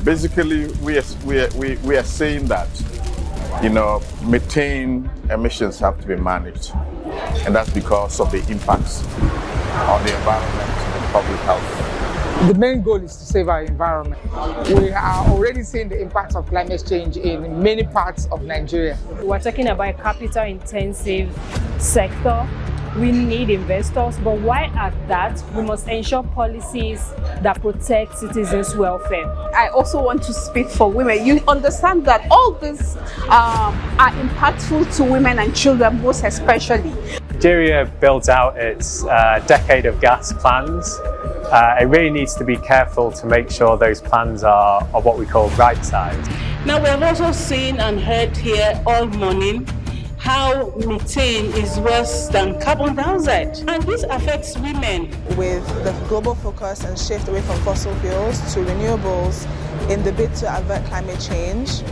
Basically, we are saying that, methane emissions have to be managed, and that's because of the impacts on the environment and public health. The main goal is to save our environment. We are already seeing the impacts of climate change in many parts of Nigeria. We're talking about a capital-intensive sector. We need investors, but while at that, we must ensure policies that protect citizens' welfare. I also want to speak for women. You understand that all these are impactful to women and children, most especially. Nigeria builds out its decade of gas plans. It really needs to be careful to make sure those plans are what we call right-sized. Now, we have also seen and heard here all morning how methane is worse than carbon dioxide, and this affects women. With the global focus and shift away from fossil fuels to renewables in the bid to avert climate change.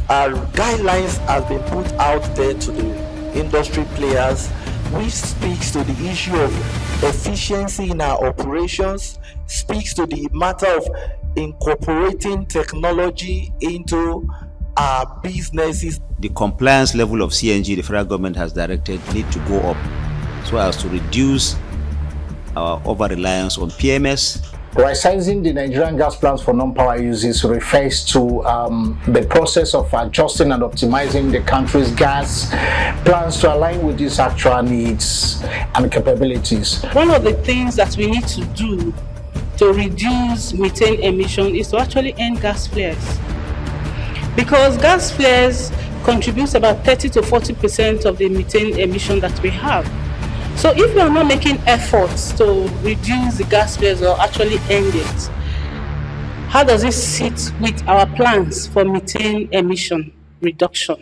Guidelines have been put out there to the industry players, which speaks to the issue of efficiency in our operations, speaks to the matter of incorporating technology into our businesses. The compliance level of CNG the federal government has directed need to go up so as to reduce our over-reliance on PMS. Rightsizing the Nigerian gas plans for non-power uses refers to the process of adjusting and optimizing the country's gas plans to align with its actual needs and capabilities. One of the things that we need to do to reduce methane emission is to actually end gas flares. Because gas flares contributes about 30 to 40% of the methane emission that we have. So if we are not making efforts to reduce the gas flares or actually end it, how does it sit with our plans for methane emission reduction?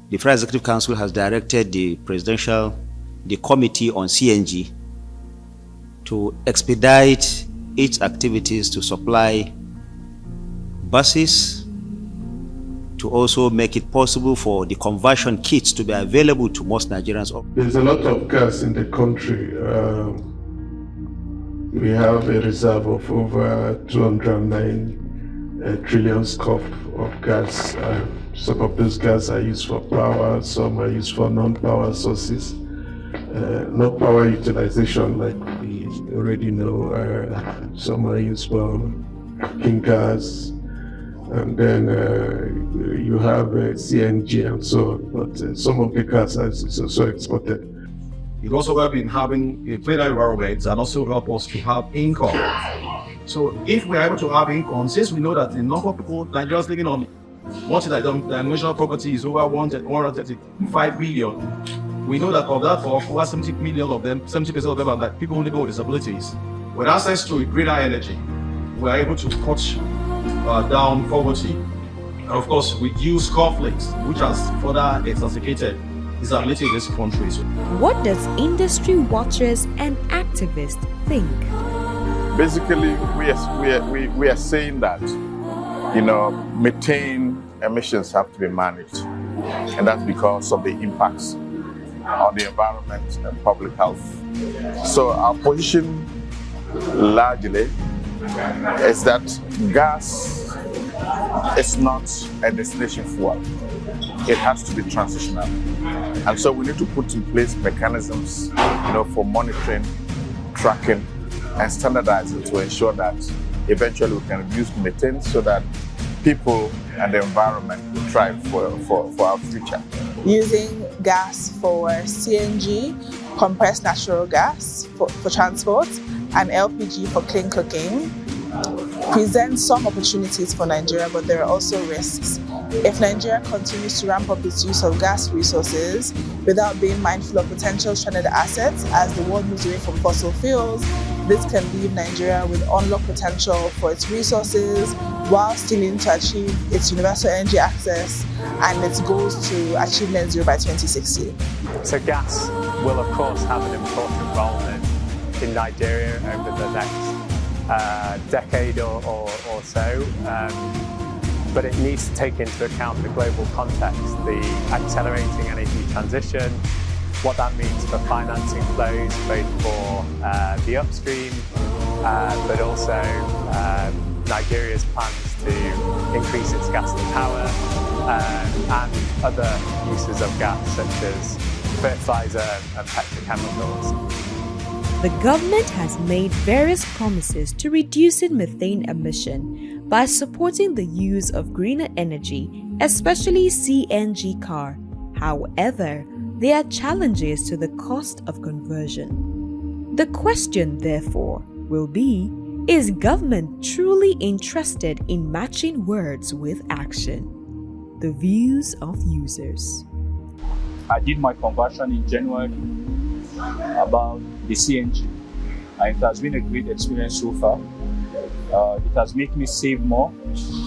The Federal Executive Council has directed the Committee on CNG to expedite its activities to supply buses, to also make it possible for the conversion kits to be available to most Nigerians. There's a lot of gas in the country. We have a reserve of over 209 trillion scoop of gas. Some of those gas are used for power, some are used for non-power sources. No power utilization, like we already know, some are used for cooking gas, and then you have CNG and so on, but some of the gas is also exported. It also helps in having a cleaner environment and also help us to have income. So if we are able to have income, since we know that the number of people, Nigerians living on multi-dimensional property is over 135 billion, we know that of that, for over 70 million of them, 70% of them are like people living with disabilities. With access to greener energy, we are able to cut down poverty, and of course reduce conflicts, which has further exacerbated disability in this country. What does industry watchers and activists think? Basically, we are saying that, methane emissions have to be managed, and that's because of the impacts on the environment and public health. So our position largely is that gas is not a destination fuel. It has to be transitional. And so we need to put in place mechanisms, for monitoring, tracking, and standardizing to ensure that eventually we can reduce methane so that people and the environment will thrive for our future. Using gas for CNG, compressed natural gas for transport, and LPG for clean cooking presents some opportunities for Nigeria, but there are also risks. If Nigeria continues to ramp up its use of gas resources without being mindful of potential stranded assets as the world moves away from fossil fuels, this can leave Nigeria with unlocked potential for its resources while still needing to achieve its universal energy access and its goals to achieve net zero by 2060. So gas will of course have an important role in Nigeria over the next decade or so, but it needs to take into account the global context, the accelerating energy transition, what that means for financing flows, both for the upstream, but also Nigeria's plans to increase its gas to power and other uses of gas, such as fertilizer and petrochemicals. The government has made various promises to reducing methane emission by supporting the use of greener energy, especially CNG car. However, there are challenges to the cost of conversion. The question, therefore, will be, is government truly interested in matching words with action? The views of users. I did my conversion in January about the CNG, and it has been a great experience so far. It has made me save more,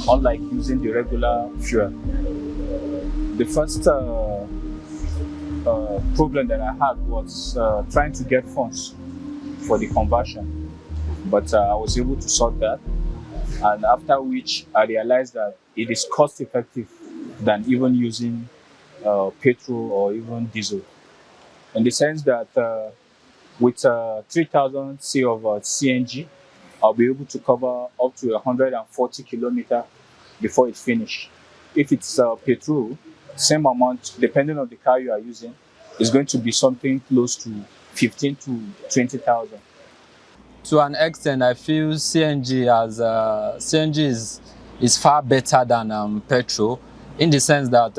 unlike using the regular fuel. The first problem that I had was trying to get funds for the conversion, but I was able to sort that, and after which I realized that it is cost effective than even using petrol or even diesel, in the sense that with 3,000 C of CNG, I'll be able to cover up to 140 kilometers before it's finished. If it's petrol, same amount, depending on the car you are using, is going to be something close to 15 to 20,000. To an extent, I feel CNG is far better than petrol, in the sense that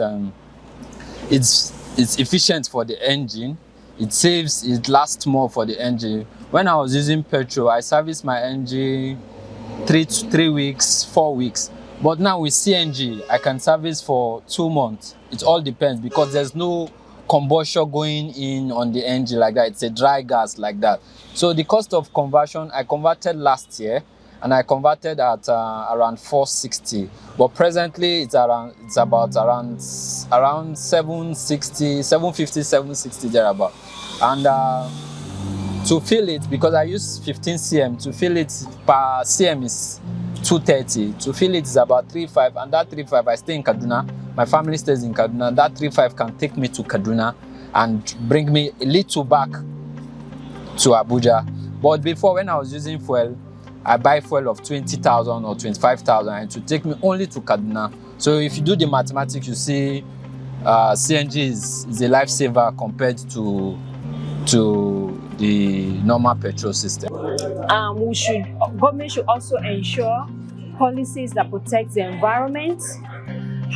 it's efficient for the engine. It lasts more for the engine. When I was using petrol, I serviced my engine 3 weeks, 4 weeks. But now with CNG, I can service for 2 months. It all depends, because there's no combustion going in on the engine like that. It's a dry gas like that. So the cost of conversion, I converted last year, and I converted at around 460. But presently it's about around 750, 760 thereabout. And to fill it, because I use 15 cm, to fill it per cm is 230. To fill it is about 3.5, and that 3.5, I stay in Kaduna. My family stays in Kaduna. That 3.5 can take me to Kaduna and bring me a little back to Abuja. But before, when I was using fuel, I buy fuel of 20,000 or 25,000, and to take me only to Kaduna. So if you do the mathematics, you see CNG is a lifesaver compared to the normal petrol system. Government should also ensure policies that protect the environment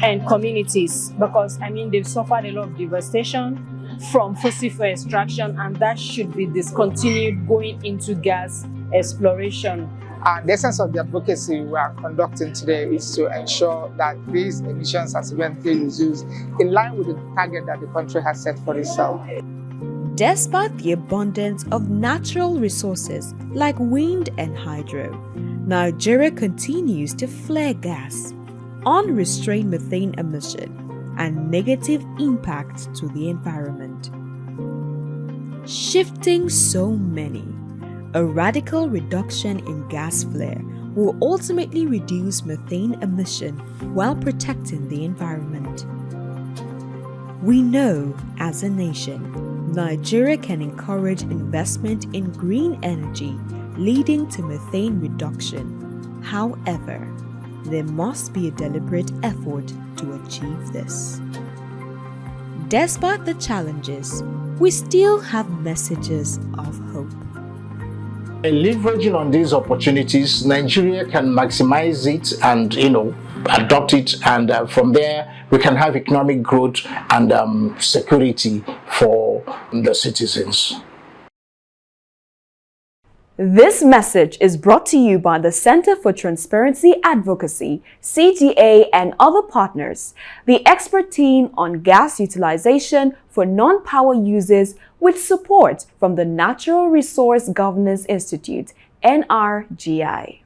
and communities, because they've suffered a lot of devastation from fossil fuel extraction, and that should be discontinued going into gas exploration. The essence of the advocacy we are conducting today is to ensure that these emissions are significantly reduced in line with the target that the country has set for itself. Despite the abundance of natural resources like wind and hydro, Nigeria continues to flare gas, unrestrained methane emission, and negative impact to the environment. Shifting so many, a radical reduction in gas flare will ultimately reduce methane emission while protecting the environment. We know, as a nation, Nigeria can encourage investment in green energy, leading to methane reduction. However, there must be a deliberate effort to achieve this. Despite the challenges, we still have messages of hope. By leveraging on these opportunities, Nigeria can maximize it and, adopt it, and from there we can have economic growth and security for the citizens. This message is brought to you by the Center for Transparency Advocacy, CTA, and other partners, the expert team on gas utilization for non-power users, with support from the Natural Resource Governance Institute, NRGI.